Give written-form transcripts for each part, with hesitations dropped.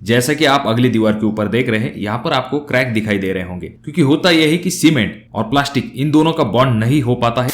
जैसा कि आप अगली दीवार के ऊपर देख रहे हैं, यहाँ पर आपको क्रैक दिखाई दे रहे होंगे, क्योंकि होता यह है कि सीमेंट और प्लास्टिक इन दोनों का बॉन्ड नहीं हो पाता है।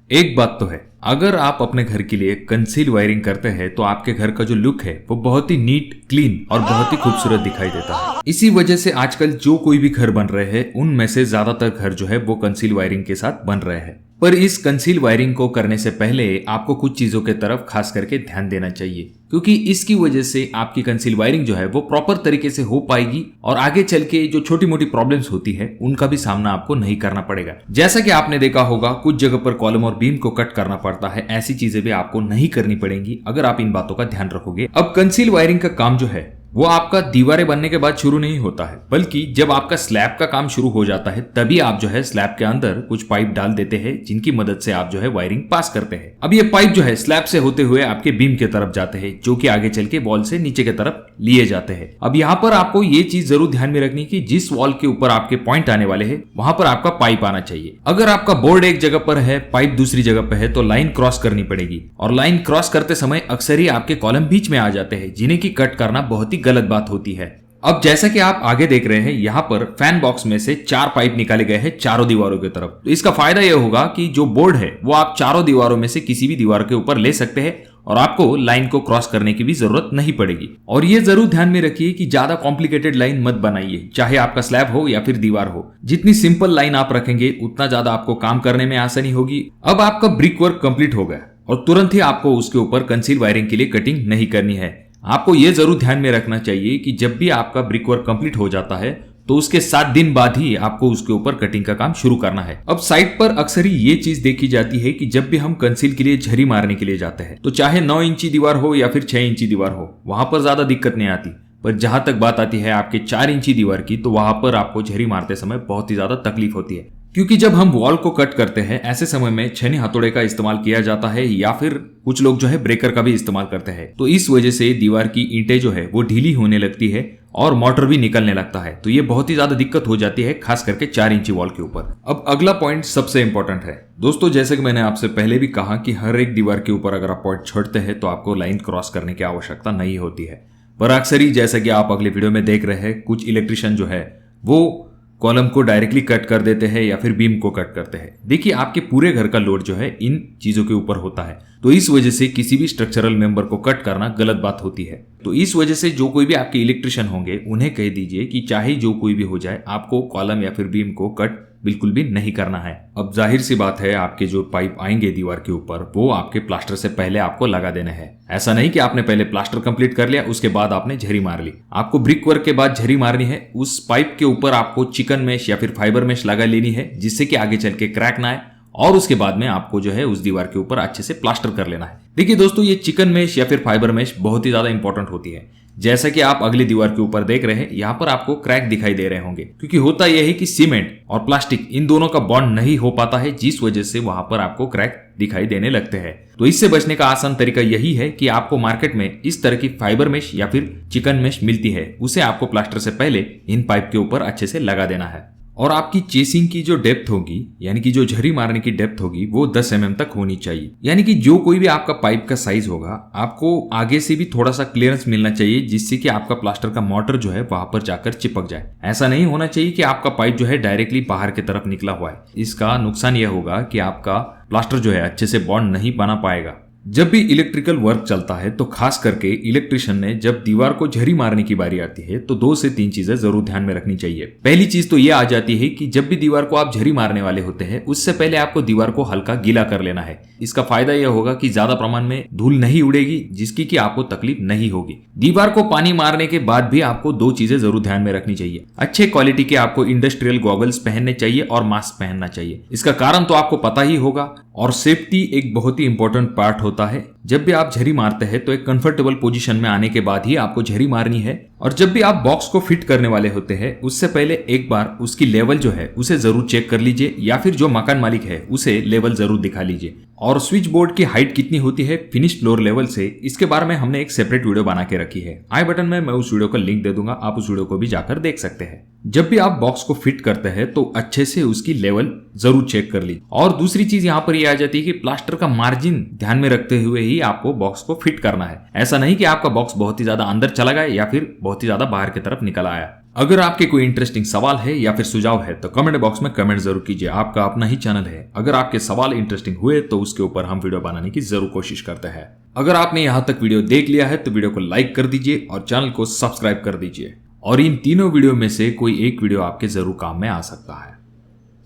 एक बात तो है, अगर आप अपने घर के लिए कंसील वायरिंग करते हैं तो आपके घर का जो लुक है वो बहुत ही नीट, क्लीन और बहुत ही खूबसूरत दिखाई देता है। इसी वजह से आजकल जो कोई भी घर बन रहे हैं उनमें से ज्यादातर घर जो है वो कंसील वायरिंग के साथ बन रहे हैं। पर इस कंसील वायरिंग को करने से पहले आपको कुछ चीजों के तरफ खास करके ध्यान देना चाहिए, क्योंकि इसकी वजह से आपकी कंसील वायरिंग जो है वो प्रॉपर तरीके से हो पाएगी और आगे चल के जो छोटी मोटी प्रॉब्लम्स होती है उनका भी सामना आपको नहीं करना पड़ेगा। जैसा कि आपने देखा होगा, कुछ जगह पर कॉलम और बीम को कट करना पड़ता है, ऐसी चीजें भी आपको नहीं करनी पड़ेंगी अगर आप इन बातों का ध्यान रखोगे। अब कंसील वायरिंग का काम जो है वो आपका दीवारें बनने के बाद शुरू नहीं होता है, बल्कि जब आपका स्लैब का काम शुरू हो जाता है तभी आप जो है स्लैब के अंदर कुछ पाइप डाल देते हैं, जिनकी मदद से आप जो है वायरिंग पास करते हैं। अब ये पाइप जो है स्लैब से होते हुए आपके बीम के तरफ जाते हैं, जो कि आगे चल के वॉल से नीचे की तरफ लिए जाते हैं। अब यहाँ पर आपको ये चीज जरूर ध्यान में रखनी कि जिस वॉल के ऊपर आपके पॉइंट आने वाले हैं वहां पर आपका पाइप आना चाहिए। अगर आपका बोर्ड एक जगह पर है, पाइप दूसरी जगह पर है, तो लाइन क्रॉस करनी पड़ेगी, और लाइन क्रॉस करते समय अक्सर ही आपके कॉलम बीच में आ जाते हैं, जिन्हें की कट करना बहुत ही गलत बात होती है। अब जैसा कि आप आगे देख रहे हैं, यहाँ पर फैन बॉक्स में से 4 पाइप निकाले गए हैं चारों दीवारों की तरफ। तो इसका फायदा यह होगा कि जो बोर्ड है वो आप चारों दीवारों में से किसी भी दीवार के ऊपर ले सकते हैं और आपको लाइन को क्रॉस करने की भी जरूरत नहीं पड़ेगी। और ये जरूर ध्यान में रखिए कि ज्यादा कॉम्प्लिकेटेड लाइन मत बनाइए, चाहे आपका स्लैब हो या फिर दीवार हो। जितनी सिंपल लाइन आप रखेंगे उतना ज्यादा आपको काम करने में आसानी होगी। अब आपका ब्रिक वर्क कंप्लीट हो गया और तुरंत ही आपको उसके ऊपर कंसील वायरिंग के लिए कटिंग नहीं करनी है। आपको यह जरूर ध्यान में रखना चाहिए कि जब भी आपका ब्रिक वर्क कंप्लीट हो जाता है तो उसके 7 दिन बाद ही आपको उसके ऊपर कटिंग का काम शुरू करना है। अब साइट पर अक्सर ही ये चीज देखी जाती है कि जब भी हम कंसील के लिए झरी मारने के लिए जाते हैं तो चाहे 9 इंची दीवार हो या फिर 6 इंची दीवार हो, वहां पर ज्यादा दिक्कत नहीं आती। पर जहां तक बात आती है आपके 4 इंची दीवार की, तो वहां पर आपको झरी मारते समय बहुत ही ज्यादा तकलीफ होती है, क्योंकि जब हम वॉल को कट करते हैं ऐसे समय में छेनी हथौड़े का इस्तेमाल किया जाता है या फिर कुछ लोग जो है ब्रेकर का भी इस्तेमाल करते हैं। तो इस वजह से दीवार की ईंटें जो है वो ढीली होने लगती है और मोटर भी निकलने लगता है। तो ये बहुत ही ज्यादा दिक्कत हो जाती है, खास करके 4 इंची वॉल के ऊपर। अब अगला पॉइंट सबसे इंपॉर्टेंट है दोस्तों, जैसे कि मैंने आपसे पहले भी कहा कि हर एक दीवार के ऊपर अगर आप पॉइंट छोड़ते हैं तो आपको लाइन क्रॉस करने की आवश्यकता नहीं होती है। पर अक्सर ही जैसा कि आप अगले वीडियो में देख रहे हैं, कुछ इलेक्ट्रिशियन जो है वो कॉलम को डायरेक्टली कट कर देते हैं या फिर बीम को कट करते हैं। देखिए, आपके पूरे घर का लोड जो है इन चीजों के ऊपर होता है, तो इस वजह से किसी भी स्ट्रक्चरल मेंबर को कट करना गलत बात होती है। तो इस वजह से जो कोई भी आपके इलेक्ट्रिशियन होंगे उन्हें कह दीजिए कि चाहे जो कोई भी हो जाए, आपको कॉलम या फिर बीम को कट बिल्कुल भी नहीं करना है। अब जाहिर सी बात है, आपके जो पाइप आएंगे दीवार के ऊपर वो आपके प्लास्टर से पहले आपको लगा देने हैं। ऐसा नहीं कि आपने पहले प्लास्टर कंप्लीट कर लिया उसके बाद आपने झरी मार ली। आपको ब्रिक वर्क के बाद झरी मारनी है। उस पाइप के ऊपर आपको चिकन मेश या फिर फाइबर मेश लगा लेनी है, जिससे कि आगे चल के क्रैक ना आए, और उसके बाद में आपको जो है उस दीवार के ऊपर अच्छे से प्लास्टर कर लेना है। देखिए दोस्तों, ये चिकन मेश या फिर फाइबर मेश बहुत ही ज्यादा इंपॉर्टेंट होती है। जैसा कि आप अगली दीवार के ऊपर देख रहे हैं, यहाँ पर आपको क्रैक दिखाई दे रहे होंगे, क्योंकि होता यह है कि सीमेंट और प्लास्टिक इन दोनों का बॉन्ड नहीं हो पाता है, जिस वजह से वहां पर आपको क्रैक दिखाई देने लगते हैं। तो इससे बचने का आसान तरीका यही है कि आपको मार्केट में इस तरह की फाइबर मेश या फिर चिकन मेश मिलती है, उसे आपको प्लास्टर से पहले इन पाइप के ऊपर अच्छे से लगा देना है। और आपकी चेसिंग की जो डेप्थ होगी, यानी कि जो झरी मारने की डेप्थ होगी, वो 10 mm तक होनी चाहिए। यानी कि जो कोई भी आपका पाइप का साइज होगा, आपको आगे से भी थोड़ा सा क्लियरेंस मिलना चाहिए, जिससे कि आपका प्लास्टर का मोटर जो है वहां पर जाकर चिपक जाए। ऐसा नहीं होना चाहिए कि आपका पाइप जो है डायरेक्टली बाहर की तरफ निकला हुआ है। इसका नुकसान यह होगा कि आपका प्लास्टर जो है अच्छे से बॉन्ड नहीं बना पाएगा। जब भी इलेक्ट्रिकल वर्क चलता है तो खास करके इलेक्ट्रिशियन ने जब दीवार को झरी मारने की बारी आती है तो 2 से 3 चीजें जरूर ध्यान में रखनी चाहिए। पहली चीज तो ये आ जाती है कि जब भी दीवार को आप झरी मारने वाले होते हैं उससे पहले आपको दीवार को हल्का गीला कर लेना है। इसका फायदा यह होगा कि ज्यादा प्रमाण में धूल नहीं उड़ेगी, जिसकी कि आपको तकलीफ नहीं होगी। दीवार को पानी मारने के बाद भी आपको 2 चीजें जरूर ध्यान में रखनी चाहिए। अच्छे क्वालिटी के आपको इंडस्ट्रियल गॉगल्स पहनने चाहिए और मास्क पहनना चाहिए। इसका कारण तो आपको पता ही होगा, और सेफ्टी एक बहुत ही इंपॉर्टेंट पार्ट होता है। जब भी आप झरी मारते हैं तो एक कंफर्टेबल पोजीशन में आने के बाद ही आपको झरी मारनी है। और जब भी आप बॉक्स को फिट करने वाले होते हैं उससे पहले एक बार उसकी लेवल जो है उसे जरूर चेक कर लीजिए, या फिर जो मकान मालिक है उसे लेवल जरूर दिखा लीजिए। और स्विच बोर्ड की हाइट कितनी होती है फिनिश फ्लोर लेवल से, इसके बारे में हमने एक सेपरेट वीडियो बना के रखी है। आई बटन में मैं उस वीडियो का लिंक दे दूंगा, आप उस वीडियो को भी जाकर देख सकते हैं। जब भी आप बॉक्स को फिट करते हैं तो अच्छे से उसकी लेवल जरूर चेक कर ली। और दूसरी चीज यहाँ पर ये आ जाती है कि प्लास्टर का मार्जिन ध्यान में रखते हुए ही ही आपको बॉक्स को फिट करना है। ऐसा नहीं कि आपका बॉक्स बहुत ही ज्यादा अंदर चला गया या फिर बहुत ही ज्यादा बाहर की तरफ निकल आया। अगर आपके कोई इंटरेस्टिंग सवाल है या फिर सुझाव है तो कमेंट बॉक्स में कमेंट जरूर कीजिए। आपका अपना ही चैनल है, अगर आपके सवाल इंटरेस्टिंग हुए तो उसके ऊपर हम वीडियो बनाने की जरूर कोशिश करते हैं। अगर आपने यहाँ तक वीडियो देख लिया है तो वीडियो को लाइक कर दीजिए और चैनल को सब्सक्राइब कर दीजिए। और इन तीनों वीडियो में से कोई एक वीडियो आपके जरूर काम में आ सकता है।